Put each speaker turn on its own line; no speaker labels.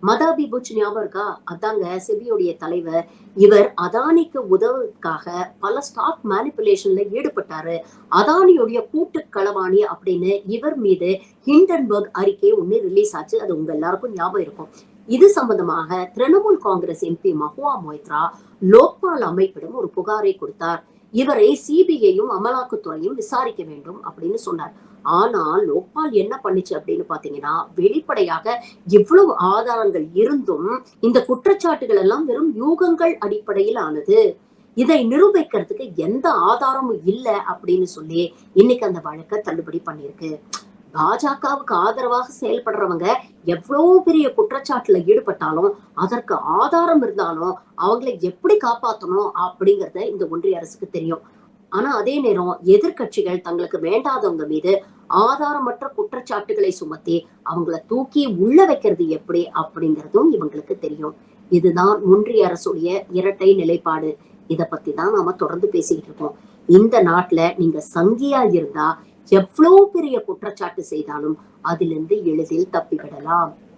மதாபி புச் ஞாபகம் இருக்கா? அதாங்க செபியோடைய தலைவர். இவர் அதானிக்கு உதவுறதுக்காக பல ஸ்டாக் மேனிபுலேஷன்ல ஈடுபட்டாரு. அதானியுடைய கூட்டு களவாணி அப்படின்னு இவர் மீது ஹிண்டன்பர்க் அறிக்கை ஒண்ணு ரிலீஸ் ஆச்சு. அது உங்க எல்லாருக்கும் ஞாபகம் இருக்கும். இது சம்பந்தமாக திரிணாமுல் காங்கிரஸ் எம்பி மஹுவா மொய்த்ரா லோக்பால் அமைப்பிடம் ஒரு புகாரை கொடுத்தார். இவரை சிபிஐயும் அமலாக்கத்துறையும் விசாரிக்க வேண்டும் அப்படின்னு சொன்னார். ஆனால் லோக்பால் என்ன பண்ணுச்சு அப்படின்னு பாத்தீங்கன்னா, வெளிப்படையாக இவ்வளவு ஆதாரங்கள் இருந்தும் இந்த குற்றச்சாட்டுகள் எல்லாம் வெறும் யூகங்கள் அடிப்படையில் ஆனது. இதை நிரூபிக்கிறதுக்கு எந்த ஆதாரமும் இல்ல அப்படின்னு சொல்லி இன்னைக்கு அந்த வழக்கை தள்ளுபடி பண்ணிருக்கு. பாஜகவுக்கு ஆதரவாக செயல்படுறவங்க எவ்வளவு பெரிய குற்றச்சாட்டுல ஈடுபட்டாலும் அதற்கு ஆதாரம் இருந்தாலும் அவங்களை எப்படி காப்பாற்றணும் அப்படிங்கறத இந்த ஒன்றிய அரசுக்கு தெரியும். ஆனா அதே நேரம் எதிர்க்கட்சிகள் தங்களுக்கு வேண்டாதவங்க மீது ஆதாரமற்ற குற்றச்சாட்டுகளை சுமத்தி அவங்கள தூக்கி உள்ள வைக்கிறது எப்படி அப்படிங்கறதும் இவங்களுக்கு தெரியும். இதுதான் ஒன்றிய அரசுடைய இரட்டை நிலைப்பாடு. இத பத்தி தான் நாம தொடர்ந்து பேசிக்கிட்டு இருக்கோம். இந்த நாட்டுல நீங்க சங்கியா இருந்தா எவ்வளவு பெரிய குற்றச்சாட்டு செய்தாலும் அதிலிருந்து எளிதில் தப்பிவிடலாம்.